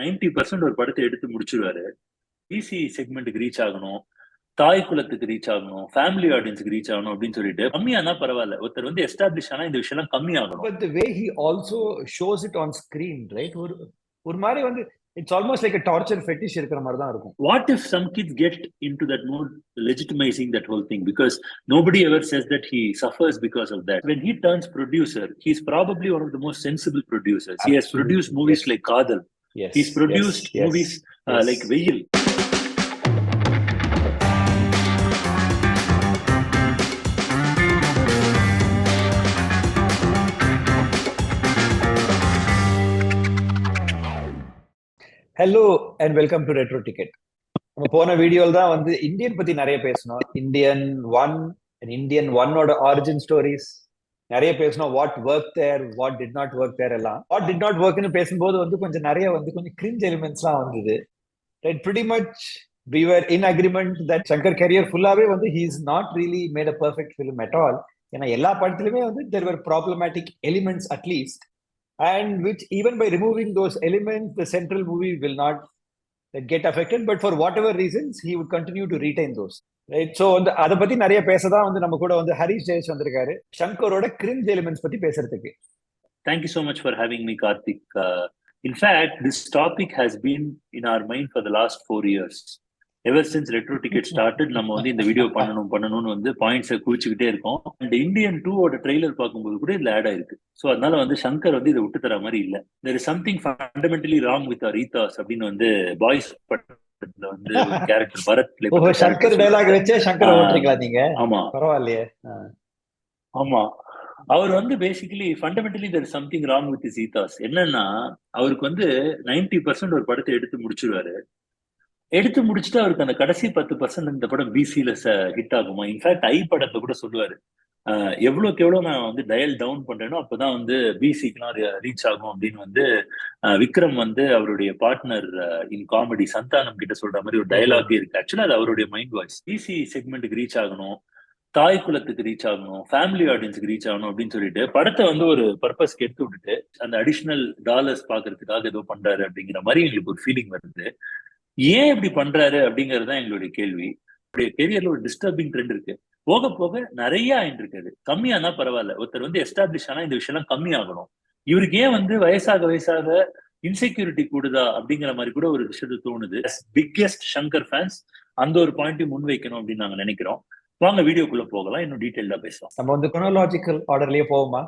90% ஒரு படத்தை எடுத்து முடிச்சிருவாரு. பிசி செக்மெண்ட்டுக்கு ரீச் ஆகணும், தாய் குலத்துக்கு ரீச் ஆகணும், ஃபேமிலி ஆடியன்ஸ்க்கு ரீச் ஆகணும் அப்படின்னு சொல்லிட்டு கம்மியானா பரவாயில்ல. ஒருத்தர் வந்து எஸ்டாப்ளிஷ் ஆனா இந்த விஷயம் எல்லாம் கம்மி ஆகணும். But the way he also shows it on screen, right? ஒரு மாதிரி வந்து it's almost like a torture fetish இருக்கிற மாதிரி தான் இருக்கும். What if some kids get into that mood, legitimizing that whole thing? Because nobody ever says that he suffers because of that. When he turns producer, he's probably one of the most sensible producers. Absolutely. He has produced movies like Kadal. Yes. He's produced movies like Veil. Hello and welcome to retro ticket. நம்ம போன வீடியோல தான் வந்து Indian பத்தி நிறைய பேசணும். Indian ஒன்னோட origin stories நிறைய பேசணும். What work there, what did not work there எல்லாம். வாட் டிட் நாட் ஒர்க்னு பேசும்போது வந்து கொஞ்சம் நிறைய வந்து கொஞ்சம் கிரிஞ்ச் எலிமெண்ட்ஸ்லாம் வந்தது. Right, pretty much we were in agreement that Shankar career ஃபுல்லாவே வந்து he is not really made a perfect film at all. ஏன்னா எல்லா படத்துலயுமே வந்து there were problematic elements at least. And which even by removing those elements, the central movie will not get affected. But for whatever reasons, he would continue to retain those. Right? So, அதை பத்தி நிறைய பேசதான் வந்து நம்ம கூட வந்து ஹரிஷ் ஜெயேஷ் வந்திருக்காரு, சங்கரோட cringe elements பத்தி பேசுறதுக்கு. Thank you so much for having me, Karthik. In fact, this topic has been in our mind for the last 4 years. Ever since Retro Ticket started, நம்ம வந்து இந்த வீடியோ பண்ணணும்னு வந்து பாயிண்ட்ஸை குவிச்சுக்கிட்டே இருக்கோம். அண்ட் இந்தியன் 2 ட்ரெய்லர் பார்க்கும்போது கூட இதுல ஆட் ஆயிருக்கு. ஸோ அதனால வந்து சங்கர் வந்து இதை விட்டு தர மாதிரி இல்ல. There is something fundamentally wrong with our ethos அப்படின்னு வந்து பாய்ஸ் படத்துல வந்து கேரக்டர் பரத் சங்கர் டயலாக் வச்சே சங்கர் ஓட்டுறீங்களா நீங்க? ஆமா, பரவாயில்லையே. ஆமா, அவர் வந்து basically fundamentally there is something wrong with is ethos. என்னன்னா அவருக்கு வந்து 90% ஒரு படத்தை எடுத்து முடிச்சிருவாரு. எடுத்து முடிச்சுட்டு அவருக்கு அந்த கடைசி 10% இந்த படம் பிசில ஹிட் ஆகுமா? இன்ஃபேக்ட் படத்தை கூட சொல்லுவாரு, எவ்வளவுக்கு எவ்வளவு நான் வந்து டயல் டவுன் பண்றேனோ அப்பதான் வந்து பிசிக்குலாம் ரீச் ஆகும் அப்படின்னு வந்து விக்ரம் வந்து அவருடைய பார்ட்னர் இன் காமெடி சந்தானம் கிட்ட சொல்ற மாதிரி ஒரு டயலாக் இருக்கு. ஆக்சுவலா அது அவருடைய மைண்ட் வாய்ஸ். பிசி செக்மெண்ட்டுக்கு ரீச் ஆகணும், தாய் குலத்துக்கு ரீச் ஆகணும், ஃபேமிலி ஆடியன்ஸ்க்கு ரீச் ஆகணும் அப்படின்னு சொல்லிட்டு படத்தை வந்து ஒரு பர்பஸ்க்கு எடுத்து விட்டுட்டு அந்த அடிஷனல் டாலர்ஸ் பாக்குறதுக்காக ஏதோ பண்றாரு அப்படிங்கிற மாதிரி எங்களுக்கு ஒரு ஃபீலிங் வருது. ஏன் இப்படி பண்றாரு அப்படிங்கிறது தான் எங்களுடைய கேள்வி. கெரியர்ல ஒரு டிஸ்டர்பிங் ட்ரெண்ட் இருக்கு. போக போக நிறைய ஆயிட்டு இருக்காது. கம்மியானா பரவாயில்ல. ஒருத்தர் வந்து எஸ்டாப்ளிஷ் ஆனா இந்த விஷயம் எல்லாம் கம்மி ஆகணும். இவருக்கு ஏன் வந்து வயசாக இன்செக்யூரிட்டி கூடுதா அப்படிங்கிற மாதிரி கூட ஒரு விஷயத்த தோணுது. பிக்கெஸ்ட் சங்கர் ஃபேன்ஸ் அந்த ஒரு பாயிண்டையும் முன் வைக்கணும் அப்படின்னு நாங்க நினைக்கிறோம். வாங்க வீடியோக்குள்ள போகலாம், இன்னும் டீடைல்டா பேசலாம். நம்ம வந்து குரோனாலஜிக்கல் ஆர்டர்லயே போவோமா?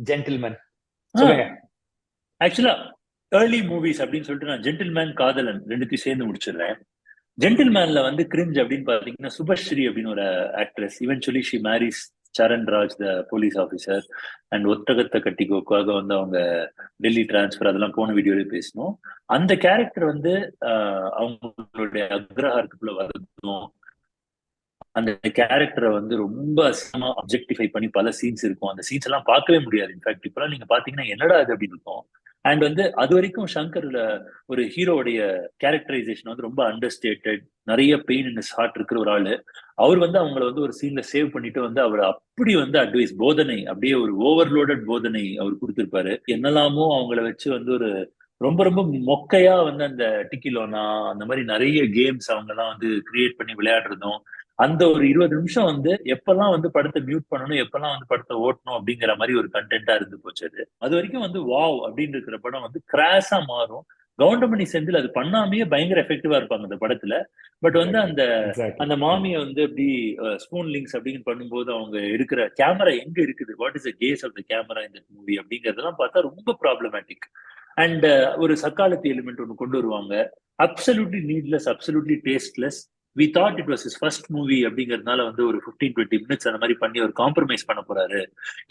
ஜென்டில்மேன் ஆக்சுவலா ஏர்லி மூவிஸ் அப்படின்னு சொல்லிட்டு நான் ஜென்டில்மேன், காதலன் ரெண்டுத்தையும் சேர்ந்து முடிச்சிடுறேன். ஜென்டில்மேன்ல வந்து கிரிஞ்ச் அப்படின்னு பாத்தீங்கன்னா சுபஸ்ரீ அப்படின்னு ஒரு actress, eventually she marries Saran Raj the police officer. And ஒட்டகத்தை கட்டிக்கோக்காக வந்து அவங்க டெல்லி டிரான்ஸ்பர் அதெல்லாம் போன வீடியோலயே பேசணும். அந்த கேரக்டர் வந்து அவங்களுடைய அக்ரஹாரத்துக்குள்ள வரதும், அந்த கேரக்டரை வந்து ரொம்ப அப்ஜெக்டிஃபை பண்ணி பல சீன்ஸ் இருக்கும். அந்த சீன்ஸ் எல்லாம் பார்க்கவே முடியாது. இன்ஃபேக்ட் இப்பெல்லாம் நீங்க பாத்தீங்கன்னா என்னடா அது அப்படின்னு இருக்கும். அண்ட் வந்து அது வரைக்கும் சங்கர்ல ஒரு ஹீரோடைய கேரக்டரைசேஷன் வந்து ரொம்ப அண்டர்ஸ்டேட்டட், நிறைய பெயின் இன் ஹிஸ் ஹார்ட் இருக்கிற ஒரு ஆளு. அவர் வந்து அவங்களை வந்து ஒரு சீன்ல சேவ் பண்ணிட்டு வந்து அவர் அப்படி வந்து அட்வைஸ் போதனை, அப்படியே ஒரு ஓவர்லோடட் போதனை அவர் கொடுத்திருப்பாரு. என்னெல்லாமோ அவங்கள வச்சு வந்து ஒரு ரொம்ப ரொம்ப மொக்கையா வந்து அந்த டிக்கிலோனா அந்த மாதிரி நிறைய கேம்ஸ் அவங்க எல்லாம் வந்து கிரியேட் பண்ணி விளையாடுறதும், அந்த ஒரு 20 நிமிஷம் வந்து எப்பெல்லாம் வந்து படத்தை மியூட் பண்ணணும், எப்பெல்லாம் வந்து படத்தை ஓட்டணும் அப்படிங்கிற மாதிரி ஒரு கண்டென்ட்டா இருந்து போச்சு. அது வரைக்கும் வந்து வாவ் அப்படின்னு இருக்கிற படம் வந்து கிராஷா மாறும். கவுண்டமணி செந்தில் அது பண்ணாமையே பயங்கர எஃபெக்டிவா இருப்பாங்க அந்த படத்துல. பட் வந்து அந்த மாமியை வந்து அப்படி ஸ்பூன் லிங்க்ஸ் அப்படின்னு பண்ணும்போது அவங்க எடுக்கிற கேமரா எங்க இருக்குது, what is the case of the camera இந்த மூவி அப்படிங்கறதெல்லாம் பார்த்தா ரொம்ப ப்ராப்ளமேட்டிக். அண்ட் ஒரு சக்காலத்தி எலிமெண்ட் ஒன்று கொண்டு வருவாங்க. Absolutely needless, absolutely tasteless. We thought it was his first movie அப்படிங்கறதுனால வந்து ஒரு 15-20 மினிட்ஸ் அந்த மாதிரி பண்ணி ஒரு காம்ப்ரமைஸ் பண்ண போறாரு,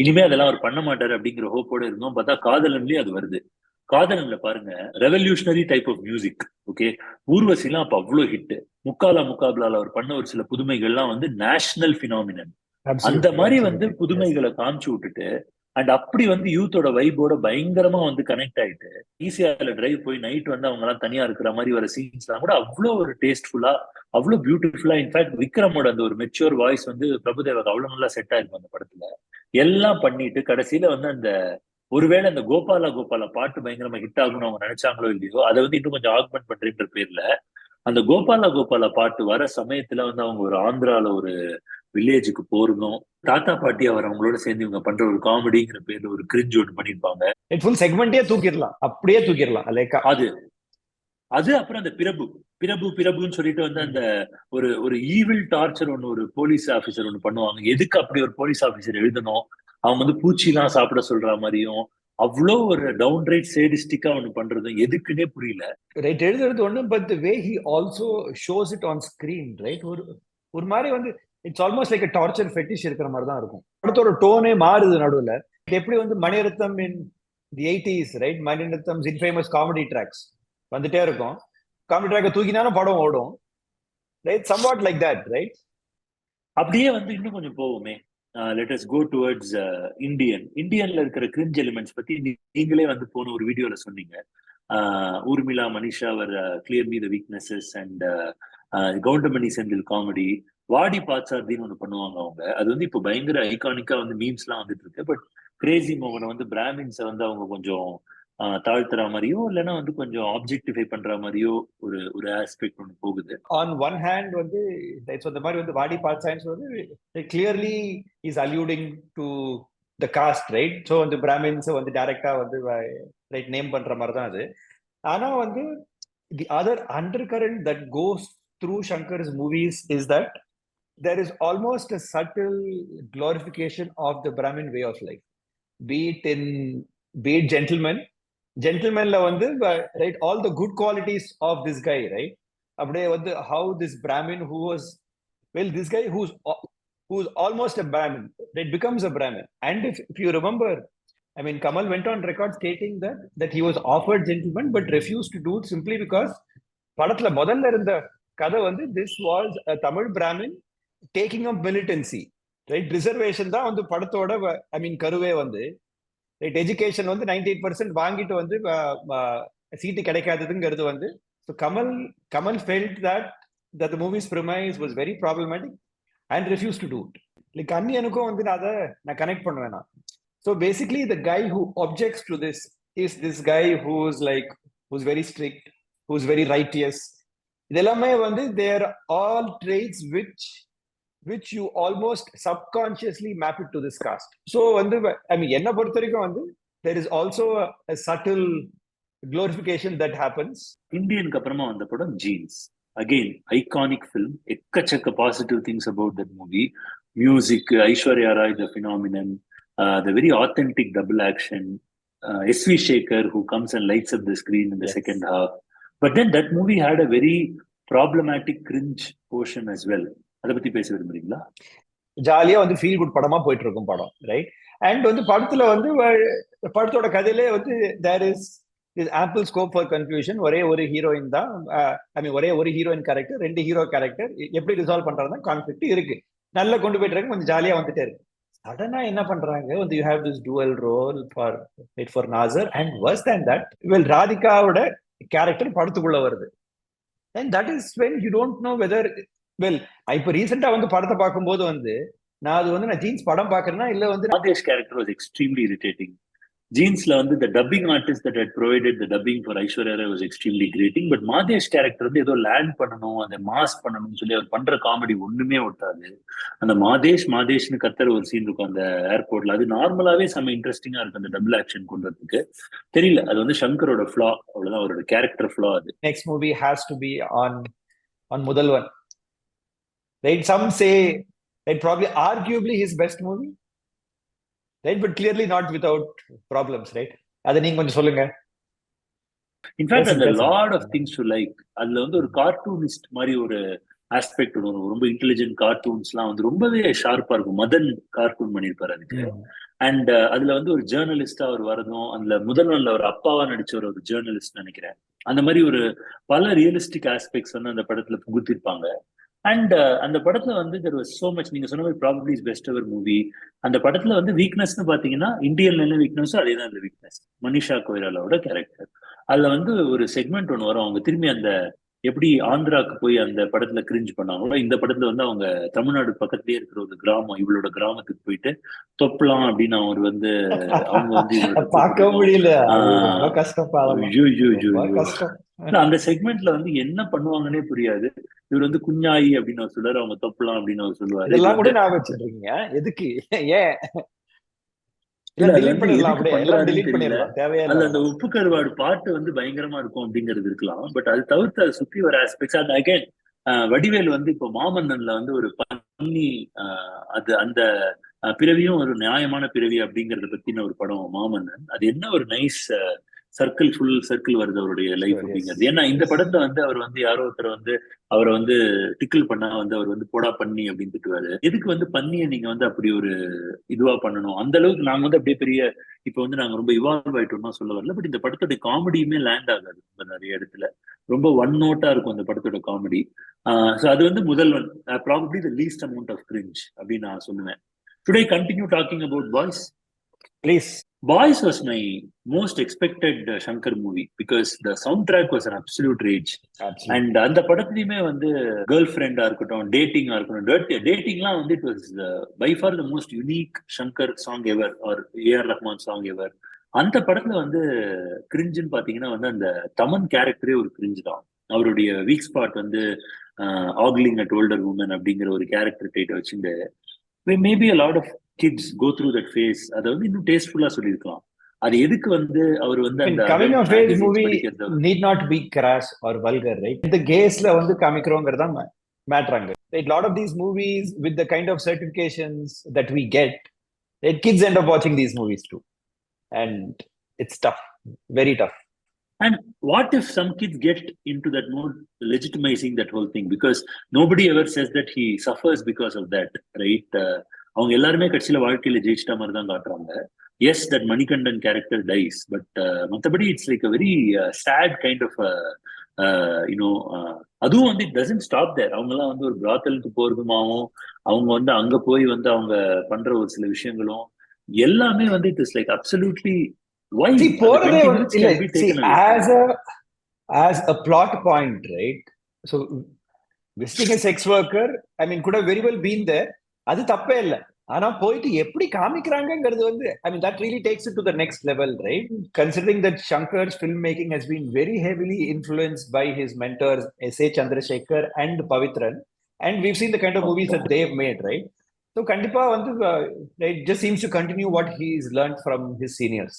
இனிமே அதெல்லாம் அவர் பண்ண மாட்டாரு அப்படிங்கிற ஹோப்போட இருந்தோம். பார்த்தா காதலன்லயே அது வருது. காதலன்ல பாருங்க, revolutionary type of music. Okay, ஊர்வசிலாம் அப்ப அவ்வளவு ஹிட். முக்காபிலால அவர் பண்ண ஒரு சில புதுமைகள்லாம் வந்து நேஷனல் பினாமினன். அந்த மாதிரி வந்து புதுமைகளை காமிச்சு விட்டுட்டு அண்ட் அப்படி வந்து யூத்தோட வைபோட பயங்கரமா வந்து கனெக்ட் ஆயிட்டு ஈஸியால டிரைவ் போய் நைட் வந்து அவங்க எல்லாம் தனியா இருக்கிற மாதிரி வர சீன்ஸ் எல்லாம் கூட அவ்வளோ ஒரு டேஸ்ட்ஃபுல்லா, அவ்வளவு பியூட்டிஃபுல்லா. இன்ஃபேக்ட் விக்ரமோட அந்த ஒரு மெச்சூர் வாய்ஸ் வந்து பிரபுதேவாக்கு அவ்வளவு நல்லா செட் ஆயிருக்கும் அந்த படத்துல. எல்லாம் பண்ணிட்டு கடைசியில வந்து அந்த ஒருவேளை அந்த கோபாலா கோபாலா பாட்டு பயங்கரமா ஹிட் ஆகும்னு அவங்க நினைச்சாங்களோ இல்லையோ, அதை வந்து இன்னும் கொஞ்சம் ஆக்மெண்ட் பண்றேன்ற பேர்ல அந்த கோபாலா கோபாலா பாட்டு வர சமயத்துல வந்து அவங்க ஒரு ஆந்திரால ஒரு வில்லேஜுக்கு போறதும், தாத்தா பாட்டி அவர் அவங்களோட சேர்ந்து இவங்க பண்ற ஒரு காமெடிங்கிற பேர்ல ஒரு கிரிஞ்சு ஒன்று பண்ணிருப்பாங்க. ஃபுல் செக்மெண்டே தூக்கிடலாம், அப்படியே தூக்கிடலாம். லைக் அது அப்புறம் அந்த பிரபுன்னு சொல்லிட்டு வந்து அந்த ஒரு ஈவில் டார்ச்சர் ஒண்ணு ஒரு போலீஸ் ஆபீசர் ஒண்ணு பண்ணுவாங்க. எதுக்கு அப்படி ஒரு போலீஸ் ஆபீசர் எழுதணும்? அவங்க வந்து பூச்சி எல்லாம் சாப்பிட சொல்ற மாதிரியும் அவ்வளோ ஒரு டவுன் ரைட் சேடிஸ்டிக்கா ஒண்ணு பண்றதும் எதுக்குன்னே புரியல. ரைட், எழுதுறது ஒண்ணு, but the way he also shows it on screen, right, ஒரு மாதிரி வந்து it's almost like torture fetish இருக்கிற மாதிரி தான் இருக்கும். படத்தோட டோனே மாறுது நடுவில். எப்படி வந்து Mani Ratnam in the 80s, right, Mani Ratnam's infamous comedy tracks வந்துட்டே இருக்கும். காமெடி ட்ராக்கை தூக்கினாலும் படம் ஓடும், right, somewhat like that, right. அப்படியே வந்து இன்னும் கொஞ்சம் போவோமே. லெட் அஸ் கோ டுவர்ட்ஸ் இந்தியன்ல இருக்கிற கிரிஞ்ச் எலிமெண்ட்ஸ் பத்தி நீங்களே வந்து போன ஒரு வீடியோல சொன்னீங்க. ஊர்மிளா மனிஷா அவர் clear me the weaknesses and Goundamani Senthil comedy, வாடி பாச்சார்தின்னு ஒண்ணு பண்ணுவாங்க அவங்க. அது வந்து இப்போ பயங்கர ஐகானிக்கா வந்து மீம்ஸ் எல்லாம் வந்துட்டு இருக்கு. பட் கிரேசி மோகனை வந்து பிராமின்ஸை வந்து அவங்க கொஞ்சம் தாழ்த்துற மாதிரியோ இல்லைன்னா வந்து கொஞ்சம் ஆப்ஜெக்டிஃபை பண்ற மாதிரியோ ஒரு ஆஸ்பெக்ட் ஒன்று போகுது. ஆன் ஒன் ஹேண்ட் வந்து இந்த மாதிரி வந்து வாடி பாட்சாயின்ஸ் வந்து clearly is alluding to the caste, right. So வந்து பிராமின்ஸ் வந்து டைரக்டா வந்து ரைட் நேம் பண்ற மாதிரி தான் அது. ஆனா வந்து the other under current that goes through Shankar's movies is that there is almost a subtle glorification of the Brahmin way of life, be it gentlemanல வந்து right all the good qualities of this guy, right, அப்படியே வந்து how this Brahmin who was, well, this guy who's almost a Brahmin, it becomes a Brahmin. And if you remember, I mean, Kamal went on record stating that he was offered gentleman but refused to do it simply because படத்துல முதல்ல இருந்த கதை வந்து this was a Tamil Brahmin taking up militancy, right. Reservation தான் வந்து படத்தோட ஐ மீன் கருவே வந்து, right. Education வந்து 98% வாங்கிட்டு வந்து சீட்டு கிடைக்காததுங்கிறது வந்து. So Kamal felt that the movie's premise was very problematic and refused to do it. Like அன்னியனுக்கும் வந்து அதை நான் கனெக்ட் பண்ணுவேன். So basically the guy who objects to this is this guy who's very strict, who's very righteous. இதெல்லாமே வந்து they are all traits which you almost subconsciously map it to this cast. So வந்து I mean என்ன பொறுத்த வரைக்கும் வந்து there is also a subtle glorification that happens. இந்தியனுக்கு அப்புறமா வந்த படம் ஜீன்ஸ், அகெயின் ஐகானிக் ஃபிலிம். எக்கச்சக்க positive things about that movie. Music, Aishwarya Rai the phenomenon, the very authentic double action, S.V. Shekhar who comes and lights up the screen in the second half. But then that movie had a very problematic cringe portion as well. அதை பத்தி பேச விரும்புறீங்களா? ஜாலியா வந்து feel good படமா போயிட்டு இருக்கும் படம், ரைட். அண்ட் வந்து படத்துல வந்து படத்தோட கதையிலே வந்து there is ample scope for confusion. ஒரே ஒரு ஹீரோயின் தான், ஐ மீன் ஒரே ஒரு ஹீரோயின் கேரக்டர், 2 ஹீரோ கேரக்டர் எப்படி ரிசால்வ் பண்றதுனா கான்ஃபிளிக்ட் இருக்கு. நல்லா கொண்டு போயிட்டு இருக்கு, கொஞ்சம் ஜாலியா வந்துட்டே இருக்கு. சடனா என்ன பண்றாங்க வந்து you have this dual role for Nazar, and worse than that, well, ராதிகாவோட கேரக்டர் படத்துக்குள்ள வருது. and that is when you don't know whether, well, இப்ப ரீசெண்டா வந்து படத்தை பார்க்கும்போது வந்து நான் ஜீன்ஸ் படம் பாக்குறேன்னா இல்ல வந்து Madhesh character was extremely irritating. ஜீன்ஸ்ல வந்து the dubbing artist that had provided the dubbing for Aishwarya Rai was extremely grating. But Madhesh character வந்து ஏதோ லேண்ட் பண்ணணும், அதை மாஸ் பண்ணணும்னு சொல்லி அவர் பண்ற காமெடி ஒண்ணுமே ஒட்டாது. அந்த மாதேஷ்னு கத்துற ஒரு சீன் இருக்கும் அந்த ஏர்போர்ட்ல, அது நார்மலாவே செம்ம இன்ட்ரெஸ்டிங்கா இருக்கும் அந்த டபுள் ஆக்ஷன் கொண்டதுக்கு. தெரியல, அது வந்து சங்கரோட ஃபிளா, அவ்வளவுதான், அவரோட கேரக்டர் ஃபிளா. அது next movie has to be on Mudhalvan, right. Some say that probably arguably his best movie, right, but clearly not without problems, right. அத நீங்க கொஞ்சம் சொல்லுங்க. இன்ஃபேக்ட் அந்த lot of things to like, அதுல வந்து ஒரு cartoonist மாதிரி ஒரு ஆஸ்பெக்ட் வரும். ரொம்ப இன்டெலிஜென்ட் கார்ட்டூன்ஸ்லாம் வந்து ரொம்பவே ஷார்ப்பா இருக்கும். மதன் கார்ட்டூன் பண்ணியிருப்பாரு அதுக்கு. அண்ட் அதுல வந்து ஒரு ஜேர்னலிஸ்டா அவர் வரதும், அதுல முதல்வன்ல ஒரு அப்பாவா நடிச்ச ஒரு ஜேர்னலிஸ்ட் நினைக்கிறேன். அந்த மாதிரி ஒரு பல ரியலிஸ்டிக் ஆஸ்பெக்ட்ஸ் வந்து அந்த படத்துல புகுத்திருப்பாங்க. அண்ட் அந்த படத்துல வந்து there was so much, நீங்க சொன்ன மாதிரி probably his best ever movie. அந்த படத்துல வந்து வீக்னஸ்னு பாத்தீங்கன்னா இந்தியன்ல என்ன வீக்னஸோ அதே தான் அந்த வீக்னஸ். மனிஷா கொய்ராலாவோட கேரக்டர். அதுல வந்து ஒரு செக்மெண்ட் ஒன்று வரும், அவங்க திரும்பி அந்த எப்படி ஆந்திராக்கு போய் அந்த படத்துல கிரிஞ்ச் பண்ணாங்களோ இந்த படத்துல வந்து அவங்க தமிழ்நாடு பக்கத்துலயே இருக்கிற ஒரு கிராமம், இவளோட கிராமத்துக்கு போயிட்டு தொப்பலாம் அப்படின்னு அவர் வந்து அவங்க வந்து இவரோட பார்க்க கூப்பிட்டு முடியல, அது ரொம்ப ஆஹ் கஷ்டம் பாவம், ஐயோ ஐயோ ஐயோ ரொம்ப ஐயோ. கஷ்டம். இல்ல, அந்த செக்மெண்ட்ல வந்து என்ன பண்ணுவாங்கன்னே புரியாது. இவர் வந்து குஞ்ஞாயி அப்படின்னு அவர் சொல்லுவாரு, அவங்க தொப்பலாம் அப்படின்னு அவர் சொல்லுவாரு. இது இதெல்லாம் கூட வந்து ஞாபகம் வச்சுட்டு இருக்கீங்க, எதுக்கு? ஏன் இல்ல எல்லாம் அது delete வந்து பண்ணிடலாம், எதுக்கு அப்படியே எல்லாம் பண்றாருன்னு delete தெரியல. பண்ணிடலாம், தேவையே இல்லை அதுல அந்த அதெல்லாம். உப்பு கருவாடு பாட்டு வந்து பயங்கரமா இருக்கும் அப்படிங்கிறது இருக்கலாம். பட் அது தவிர்த்து அதை சுத்தி வர ஆஸ்பெக்ட்ஸ் அது அகைன் வடிவேல் வந்து இப்போ மாமன்னன்ல வந்து ஒரு பன்னி அது அந்த பிறவியும் ஒரு நியாயமான பிறவி அப்படிங்கறத பத்தின ஒரு படம் மாமன்னன். அது என்ன ஒரு நைஸ் சர்க்கிள், ஃபுல் சர்க்கிள் வருது அவருடைய லைஃப் Sure, yes, அப்படிங்கிறது. ஏன்னா இந்த yes. படத்துல வந்து அவர் வந்து யாரோ ஒருத்தர் வந்து அவரை வந்து டிக்கிள் பண்ணா வந்து அவர் வந்து போடா பண்ணி அப்படின்னு திட்டுவாரு. எதுக்கு வந்து பண்ணியை நீங்க வந்து அப்படி ஒரு இதுவா பண்ணணும்? அந்த அளவுக்கு நாங்க வந்து அப்படியே பெரிய இப்ப வந்து நாங்க ரொம்ப இவால்வ் ஆயிட்டோம்னா சொல்ல வரல. பட் இந்த படத்தோட காமெடியுமே லேண்ட் ஆகாது ரொம்ப நிறைய இடத்துல. ரொம்ப ஒன் நோட்டா இருக்கும் அந்த படத்தோட காமெடி. ஸோ அது வந்து முதல் one, probably the least amount of cringe அப்படின்னு நான் சொல்லுவேன். Should I continue talking about Boys? Please. Boys was my most expected Shankar movie because the soundtrack was an absolute rage. Absolutely. And அந்த படத்துலயுமே வந்து girl ஃப்ரெண்டா இருக்கட்டும், டேட்டிங்கா இருக்கட்டும், டேட்டிங்லாம் வந்து it was by far the most unique Shankar song ever or AR Rahman song ever. அந்த படத்துல வந்து கிரிஞ்சுன்னு பாத்தீங்கன்னா வந்து அந்த தமன் கேரக்டரே ஒரு கிரிஞ்சு தான். அவருடைய வீக் ஸ்பாட் வந்து ஆக்லிங் அட் ஓல்டர் உமன் அப்படிங்கிற ஒரு கேரக்டர் டைட் வச்சுட்டு maybe a lot of kids go through that phase. அதை வந்து இன்னும் டேஸ்ட்ஃபுல்லா சொல்லியிருக்கலாம். அது எதுக்கு வந்து அவர் வந்து அந்த coming of age movie படிக்கிறது need not be crass or vulgar, right? இந்த கேஸ்ல வந்து காமிக்கிறோங்கிறது தான் மேட்ராங்க. Right, lot of these movies with the kind of certifications that we get, right, kids end up watching these movies too, and it's tough, very tough. And what if some kids get into that mode, legitimizing that whole thing? Because nobody ever says that he suffers because of that, right? அவங்க எல்லாருமே கட்சியில வாழ்க்கையில ஜெயிச்சிட்ட மாதிரி தான் காட்டுறாங்க. Yes, that Manikandan character dies, but மற்றபடி it's like a very sad kind of you know. அதுவும் வந்து இட் டசன்ட் ஸ்டாப் தேர். அவங்க எல்லாம் வந்து ஒரு பிராத்தலுக்கு போறதுமாவும், அவங்க வந்து அங்க போய் வந்து அவங்க பண்ற ஒரு சில விஷயங்களும் எல்லாமே வந்து it is like absolutely. Why? See, போறதே can be see, taken away. as a plot point, right? So visiting a sex worker, I mean, could have very well been there. அது தப்பே இல்லை. ஆனா போயிட்டு எப்படி காமிக்கிறாங்கிறது வந்து, I mean, that really takes it to the next level, right? Considering that Shankar's filmmaking has been very heavily influenced by his mentors S.A. Chandrasekhar and Pavitran, and we've seen the kind of movies that they've made, right? So கண்டிப்பா வந்து it just seems to continue what he's learned from his seniors.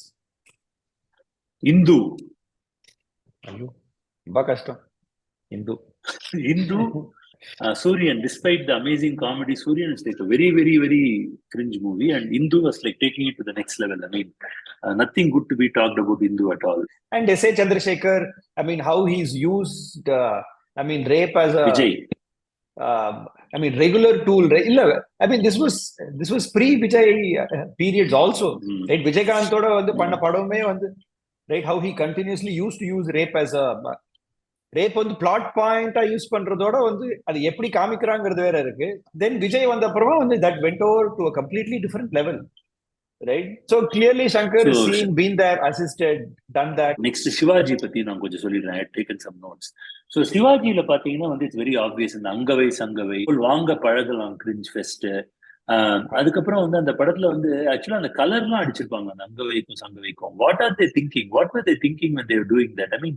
Hindu ரொம்ப கஷ்டம். Hindu Suryan, despite the amazing comedy, Suryan is like a very, very, very cringe movie, and Indu was like taking it to the next level. I mean, nothing good to be talked about Indu at all. And S.A. Chandrasekhar, I mean, how he's used, I mean, rape as a Vijay. I mean, regular tool, right? I mean, this was pre-Vijay periods also, right? Vijayakantoda வந்து பண்ண படமே வந்து, right, how he continuously used to use rape as a rape வந்து plot பாயிண்டா use பண்றதோட வந்து அது எப்படி காமிக்கிறாங்கிறது வேற இருக்கு. தென் விஜய் வந்த அப்புறமா வந்து that went over to a completely different level, right? So clearly Shankar is seen, been there, assisted, done that. Next Sivaji பத்தி நான் கொஞ்சம் சொல்லிடுறேன். I had taken some notes. So சிவாஜில பாத்தீங்கன்னா வந்து இட்ஸ் வெரி ஆப்வியஸ். இந்த அங்கவை சங்கவை வாங்க பழகலாம் கிரிஞ்ச் ஃபெஸ்ட். அதுக்கப்புறம் வந்து அந்த படத்துல வந்து ஆக்சுவலா அந்த கலர்லாம் அடிச்சிருப்பாங்க அந்த அங்கவைக்கும் சங்கவைக்கும். What are they thinking? What were they thinking when they were doing that? I mean,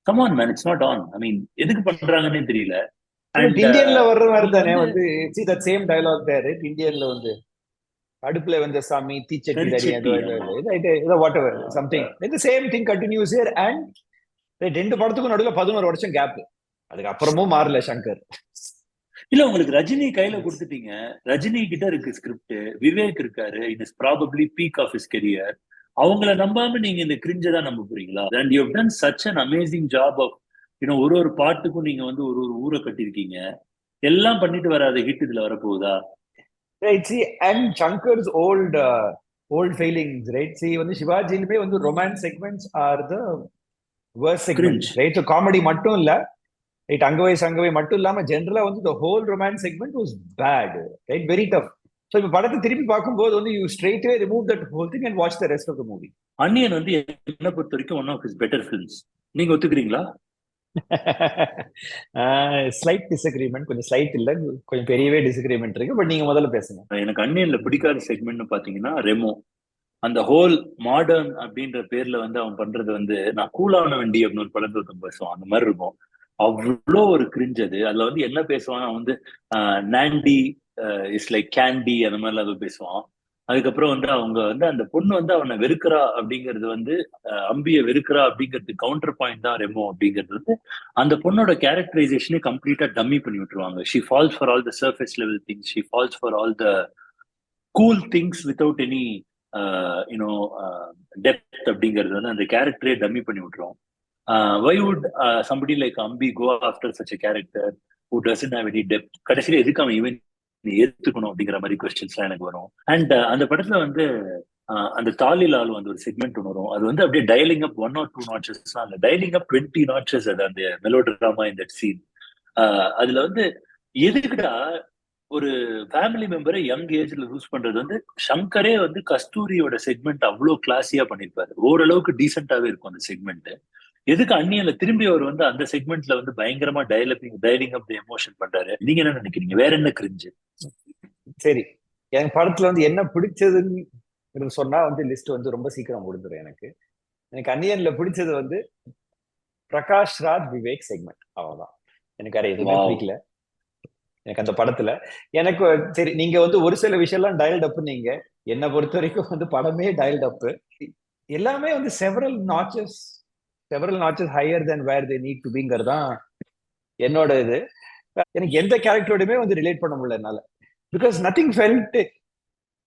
come on man, it's not on. I mean, எதுக்கு பண்றாங்கன்னே தெரியல. And இந்தியன்ல வர்ற மாதிரி தானே வந்து see that same dialogue there, right? இந்தியன்ல வந்து அடுப்புல வந்த சாமி தீச்சட்டி தடி whatever something, the same thing continues here. And ரெண்டு படத்துக்கும் நடுவுல 11 வருஷம் கேப். அதுக்கு அப்புறமும் மாறல சங்கர். இல்ல, உங்களுக்கு ரஜினி கையில கொடுத்துட்டீங்க. ரஜினி கிட்ட இருக்கு ஸ்கிரிப்ட், விவேக் இருக்காரு, it is probably peak of his career. அவங்கள நம்பாம நீங்க இந்த கிரிஞ்ச தான் நம்ப போறீங்களா? And you have done such an amazing job of, you know, ஒரு பாட்டுக்கும் நீங்க வந்து ஒரு ஊரை கட்டிருக்கீங்க. எல்லாம் பண்ணிட்டு வராத ஹிட் இதுல வரப்போகுதா? Right, see, and Shankar's old failings, right? See, வந்து சிவாஜிலுமே வந்து ரொமான்ஸ் செக்மெண்ட்ஸ் ஆர் த worst segments, right? So comedy மட்டும் இல்ல, right, அங்கவை சங்கவை மட்டும் இல்லாம ஜெனரலா வந்து the whole romance segment was bad, right? Very tough. So இப்ப படத்தை திருப்பி பார்க்கும்போது வந்து you straight away remove that whole thing and watch the rest of the movie. Anniyan வந்து என்ன பொறுத்த வரைக்கும் one of his better films. நீங்க ஒத்துக்கிறீங்களா? ஸ்லைட் டிஸ்அக்ரிமெண்ட், கொஞ்சம் ஸ்லைட் இல்ல, கொஞ்சம் பெரியவே டிஸ்அக்ரிமெண்ட் இருக்கு. பட் நீங்க முதல்ல பேசுங்க. எனக்கு அன்னியன்ல பிடிக்காத செக்மெண்ட்னு பாத்தீங்கன்னா ரெமோ. அந்த ஹோல் மாடர்ன் அப்படின்ற பேர்ல வந்து அவன் பண்றது வந்து, நான் கூலான வண்டி அப்படின்னு ஒரு படத்துல ஒருத்தன் பேசுவான், அந்த மாதிரி இருக்கும். அவ்வளோ ஒரு கிரிஞ்ச் அது. அதுல வந்து என்ன பேசுவான் அவன் வந்து, நாண்டி இஸ் லைக் கேண்டி அந்த மாதிரிலாம் ஏதோ பேசுவான். அதுக்கப்புறம் வந்து அவங்க வந்து அந்த பொண்ணு வந்து அவனை வெறுக்கிறா அப்படிங்கிறது வந்து, அம்பிய வெறுக்கிறா அப்படிங்கிறது கவுண்டர் பாயிண்ட் தான் ரெமோ அப்படிங்கிறது வந்து, அந்த பொண்ணோட கேரக்டரைசேஷனே கம்ப்ளீட்டா டம்மி பண்ணி விட்டுருவாங்க. She falls for all the surface level things, she falls for all the cool things without any you know depth அப்படிங்கிறது வந்து அந்த கேரக்டரே டம்மி பண்ணி விட்டுரும். Why would somebody like Ambi go after such a character who doesn't have any depth? கடைசியில எதுக்கு அவன் even ஏத்துக்கணும் அப்படிங்கிற மாதிரி கொஸ்டின்ஸ்லாம் எனக்கு வரும். அண்ட் அந்த படத்துல வந்து அந்த தாலிலால் வந்து ஒரு செக்மெண்ட் ஒன்று வரும். அது வந்து அப்படியே டயலிங் அப் 1 or 2 நாட்சஸ், அந்த டயலிங் அப் 20 நாட்சஸ். அது அந்த மெலோ டிராமா இந்த சீன். அதுல வந்து எதுக்குடா ஒரு ஃபேமிலி மெம்பரை யங் ஏஜ்ல லூஸ் பண்றது வந்து, சங்கரே வந்து கஸ்தூரியோட செக்மெண்ட் அவ்வளவு கிளாஸியா பண்ணிருப்பாரு. ஓரளவுக்கு டீசென்டாவே இருக்கும் அந்த செக்மெண்ட். எதுக்கு அந்நியன்ல திரும்பி அவர் வந்து அந்த செக்மெண்ட்ல வந்து பயங்கரமா டயலிங் அப் எமோஷன் பண்றாரு? நீங்க என்ன நினைக்கிறீங்க? வேற என்ன கிரிஞ்சு? சரி, என் படத்துல வந்து என்ன பிடிச்சதுன்னு சொன்னா வந்து லிஸ்ட் வந்து ரொம்ப சீக்கிரம் முடிஞ்சிடும். எனக்கு எனக்கு அந்நியன்ல பிடிச்சது வந்து பிரகாஷ் ராஜ் விவேக் செக்மெண்ட், அவ்வளவுதான். எனக்கு வேற எதுவுமே பிடிக்கல எனக்கு அந்த படத்துல. எனக்கு சரி, நீங்க வந்து ஒரு சில விஷயம் எல்லாம் டயல்ட் அப், நீங்க என்னை பொறுத்த வரைக்கும் வந்து படமே டயல்ட் அப். எல்லாமே வந்து several notches higher than where they need to பீங்கிறதான் என்னோட இது. எனக்கு எந்த கேரக்டரோடையுமே வந்து ரிலேட் பண்ண முடியல என்னால. Because nothing felt.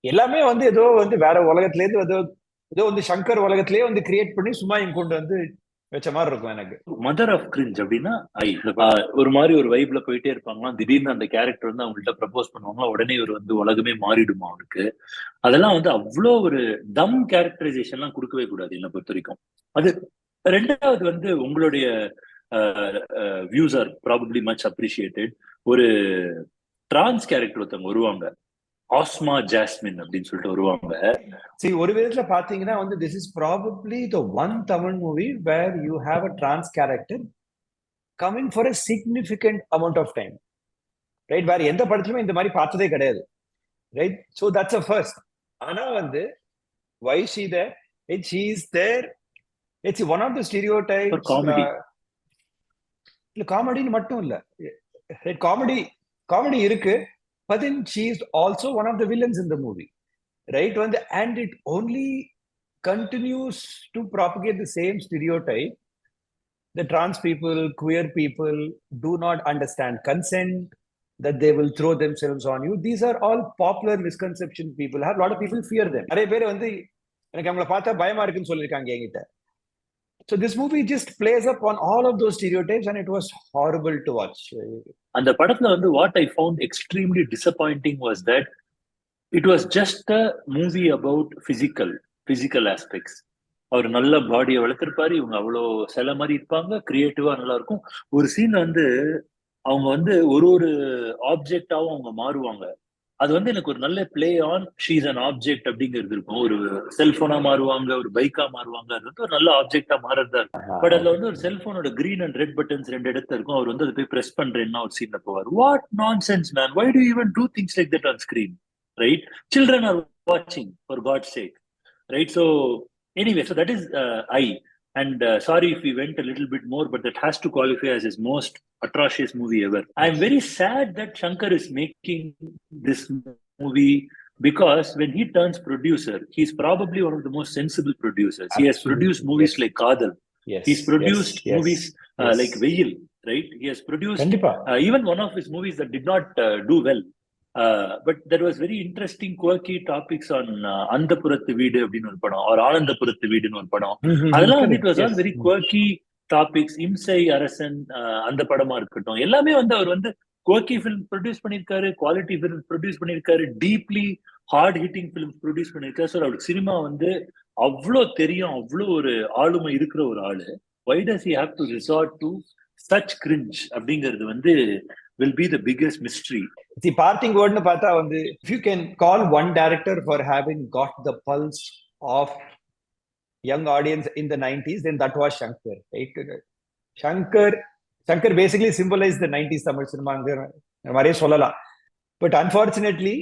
எல்லாமே வந்து ஏதோ வந்து வேற உலகத்துல இருந்து ஏதோ ஏதோ வந்து சங்கர் உலகத்திலேயே வந்து கிரியேட் பண்ணி சும்மா இங்க கொண்டு வந்து வச்ச மாதிரி இருக்கும் எனக்கு. மதர் ஆஃப் கிரிஞ்ச் அப்படின்னா ஒரு மாதிரி ஒரு வைப்ல போயிட்டே இருப்பாங்களா, திடீர்னு அந்த கேரக்டர் வந்து அவங்கள்ட்ட ப்ரப்போஸ் பண்ணுவாங்களா, உடனே இவர் வந்து உலகமே மாறிடுமா அவருக்கு. அதெல்லாம் வந்து அவ்வளோ ஒரு டம் கேரக்டரைசேஷன் எல்லாம் கொடுக்கவே கூடாது என்னை பொறுத்த வரைக்கும். அது ரெண்டாவது வந்து உங்களுடைய views are probably much appreciated. ஒரு டிரான்ஸ் கேரக்டர் ஒருத்தவங்க வருவாங்க, ஆஸ்மா ஜாஸ்மின் அப்படின்னு சொல்லிட்டு வருவாங்க. சரி, ஒரு விதத்துல பாத்தீங்கன்னா வந்து this is probably the one Tamil movie where you have a trans character coming for a significant amount of time, right? வேற எந்த படத்துலயுமே இந்த மாதிரி பார்த்ததே கிடையாது, right? So that's a first. ஆனா வந்து why she there? She is there. It's one of the stereotypes. Comedy இல்ல காமெடின்னு மட்டும் இல்ல, காமெடி இருக்கு, but then she is also one of the villains in the movie, right? And it only continues to propagate the same stereotype. The trans people, queer people do not understand consent, that they will throw themselves on you. These are all popular misconception. People have, a lot of people fear them. நிறைய பேர் வந்து எனக்கு அவங்கள பார்த்தா பயமா இருக்குன்னு சொல்லியிருக்காங்க என்கிட்ட. So this movie just plays up on all of those stereotypes and it was horrible to watch. அந்த படத்துல வந்து what I found extremely disappointing was that it was just a movie about physical aspects. அவர் நல்ல பாடியை வளர்த்திருப்பாரு, இவங்க அவ்வளோ சில மாதிரி இருப்பாங்க, கிரியேட்டிவா நல்லா இருக்கும். ஒரு சீன் வந்து அவங்க வந்து ஒரு ஆப்ஜெக்டாவும் அவங்க மாறுவாங்க. அது வந்து எனக்கு ஒரு நல்ல play on she's an object அப்படிங்கிறது இருக்கும். ஒரு செல்போனா மாறுவாங்க, ஒரு பைக்கா மாறுவாங்க, அது வந்து ஒரு நல்ல ஆப்ஜெக்டா மாறதா இருக்கும். பட் அதுல வந்து ஒரு செல்போனோட கிரீன் அண்ட் ரெட் பட்டன்ஸ் 2 இடத்துல இருக்கும். அவர் வந்து அதை போய் பிரஸ் பண்றேன்னா ஒரு சீன்ல போவார். What nonsense man, why to even do things like that on screen, right? Children are வாட்சிங், for God sake, right? So anyway, so that is I. And sorry if we went a little bit more, but that has to qualify as his most atrocious movie ever. I'm very sad that Shankar is making this movie, because when he turns producer, he's probably one of the most sensible producers. Absolutely. He has produced movies like Kadal. Yes. He's produced movies like Veil, right? He has produced even one of his movies that did not do well. But there was very interesting quirky topics on Andapurathu Veedu அப்படின்னு ஒரு படம், or ஆனந்தபுரத்து வீடுன்னு ஒரு படம். அதெல்லாம் வந்து it was all very quirky topics. இம்சை அரசன் அந்த படமா இருக்கட்டும், எல்லாமே வந்து அவர் வந்து quirky film ப்ரொடியூஸ் பண்ணியிருக்காரு, குவாலிட்டி film ப்ரொடியூஸ் பண்ணியிருக்காரு, deeply heart hitting films produce பண்ணியிருக்காரு. ஸோ அவருக்கு சினிமா வந்து அவ்வளோ தெரியும், அவ்வளோ ஒரு ஆளுமை இருக்கிற ஒரு ஆளு. why does he have to resort to such cringe அப்படிங்கிறது வந்து will be the biggest mystery. The parting word nu paatha vandu, if you can call one director for having got the pulse of young audience in the 90s, then that was Shankar, right? Shankar Shankar basically simplifies the 90s Tamil சினிமாங்கிற மாதிரியே சொல்லலாம். But unfortunately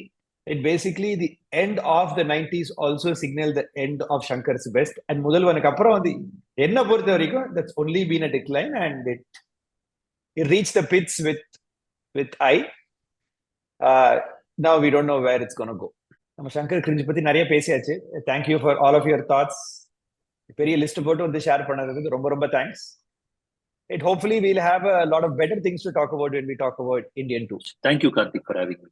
it basically the end of the 90s also signaled the end of Shankar's best. And முதல்வனுக்கு அப்புறம் வந்து என்ன பொறுத்த வரைக்கும் that's only been a decline, and it reached the pits with I. Now we don't know where it's going to go. நம்ம Shankar cringe பத்தி நிறைய பேசியாச்சு. Thank you for all of your thoughts. பெரிய லிஸ்ட் போட்டு வந்து ஷேர் பண்ணதுக்கு ரொம்ப ரொம்ப thanks. Hopefully we'll have a lot of better things to talk about when we talk about Indian 2. Thank you, Karthik, for having me.